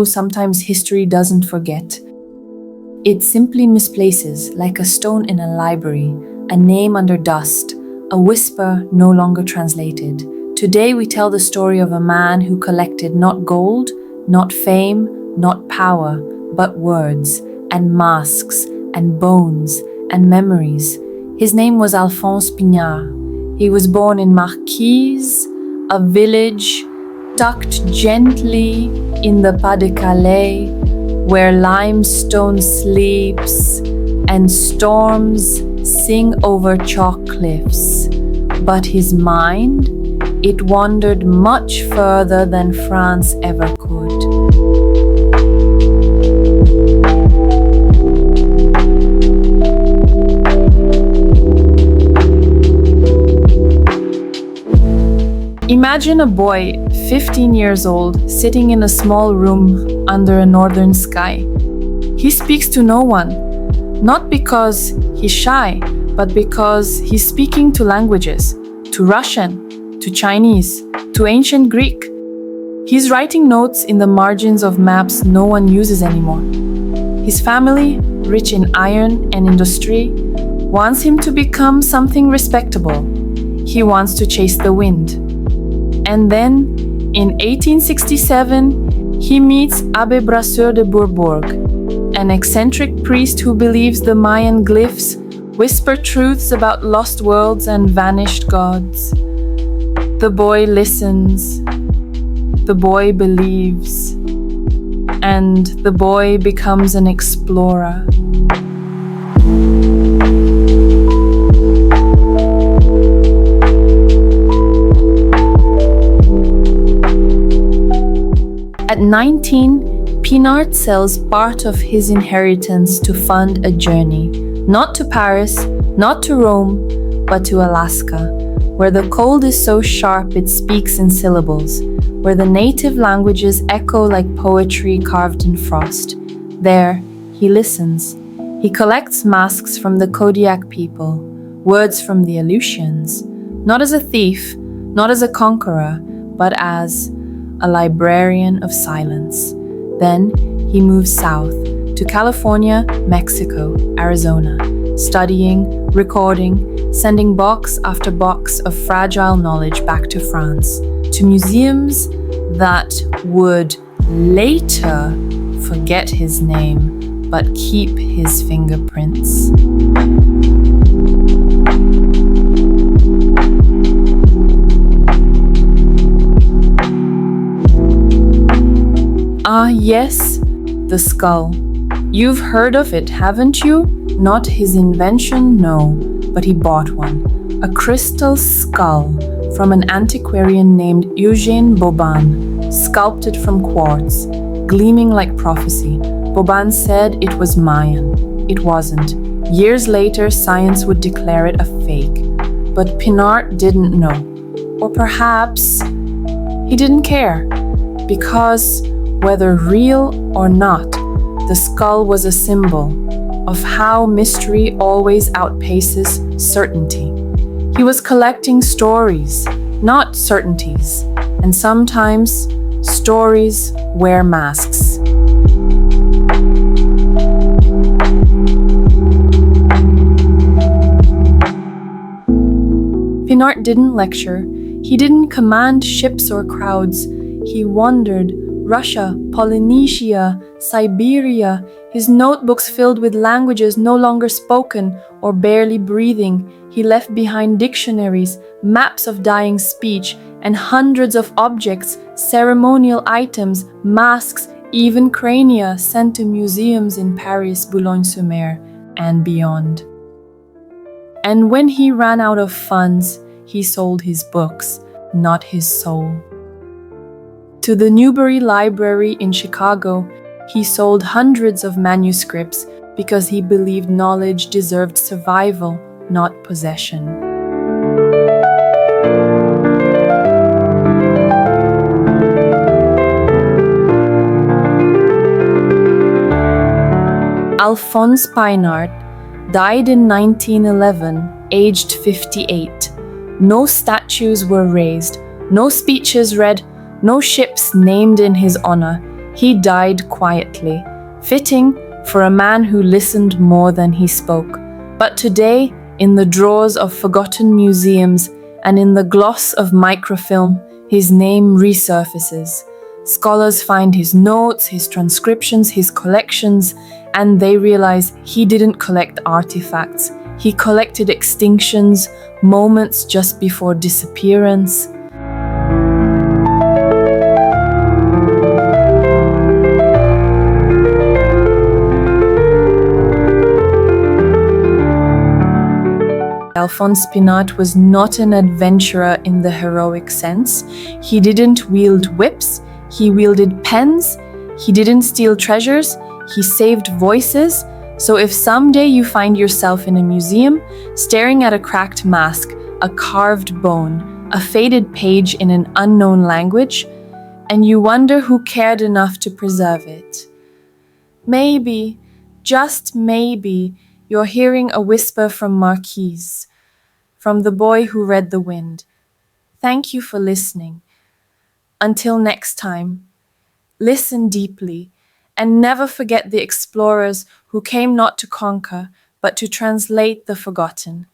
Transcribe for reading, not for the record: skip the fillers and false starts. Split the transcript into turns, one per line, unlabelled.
Sometimes history doesn't forget. It simply misplaces, like a stone in a library, a name under dust, a whisper no longer translated. Today we tell the story of a man who collected not gold, not fame, not power, but words and masks and bones and memories. His name was Alphonse Pinart. He was born in Marquise, a village tucked gently in the Pas-de-Calais, where limestone sleeps and storms sing over chalk cliffs. But his mind, it wandered much further than France ever could. Imagine a boy, 15 years old, sitting in a small room under a northern sky. He speaks to no one, not because he's shy, but because he's speaking to languages, to Russian, to Chinese, to ancient Greek. He's writing notes in the margins of maps no one uses anymore. His family, rich in iron and industry, wants him to become something respectable. He wants to chase the wind. And then, in 1867, he meets Abbé Brasseur de Bourbourg, an eccentric priest who believes the Mayan glyphs whisper truths about lost worlds and vanished gods. The boy listens, the boy believes, and the boy becomes an explorer. At 19, Pinart sells part of his inheritance to fund a journey, not to Paris, not to Rome, but to Alaska, where the cold is so sharp it speaks in syllables, where the native languages echo like poetry carved in frost. There, he listens. He collects masks from the Kodiak people, words from the Aleutians, not as a thief, not as a conqueror, but as a librarian of silence. Then he moves south to California, Mexico, Arizona, studying, recording, sending box after box of fragile knowledge back to France, to museums that would later forget his name but keep his fingerprints. Ah, yes, the skull. You've heard of it, haven't you? Not his invention, no, but he bought one. A crystal skull from an antiquarian named Eugène Boban, sculpted from quartz, gleaming like prophecy. Boban said it was Mayan. It wasn't. Years later, science would declare it a fake. But Pinart didn't know. Or perhaps he didn't care, because whether real or not, the skull was a symbol of how mystery always outpaces certainty. He was collecting stories, not certainties, and sometimes stories wear masks. Pinart didn't lecture, he didn't command ships or crowds, he wandered Russia, Polynesia, Siberia, his notebooks filled with languages no longer spoken or barely breathing. He left behind dictionaries, maps of dying speech, and hundreds of objects, ceremonial items, masks, even crania sent to museums in Paris, Boulogne-sur-Mer, and beyond. And when he ran out of funds, he sold his books, not his soul. To the Newberry Library in Chicago, he sold hundreds of manuscripts because he believed knowledge deserved survival, not possession. Alphonse Pinart died in 1911, aged 58. No statues were raised, no speeches read, no ships named in his honor. He died quietly, fitting for a man who listened more than he spoke. But today, in the drawers of forgotten museums and in the gloss of microfilm, his name resurfaces. Scholars find his notes, his transcriptions, his collections, and they realize he didn't collect artifacts. He collected extinctions, moments just before disappearance. Alphonse Pinart was not an adventurer in the heroic sense. He didn't wield whips, he wielded pens. He didn't steal treasures, he saved voices. So if someday you find yourself in a museum, staring at a cracked mask, a carved bone, a faded page in an unknown language, and you wonder who cared enough to preserve it, maybe, just maybe, you're hearing a whisper from Marquise, from the boy who read the wind. Thank you for listening. Until next time, listen deeply and never forget the explorers who came not to conquer, but to translate the forgotten.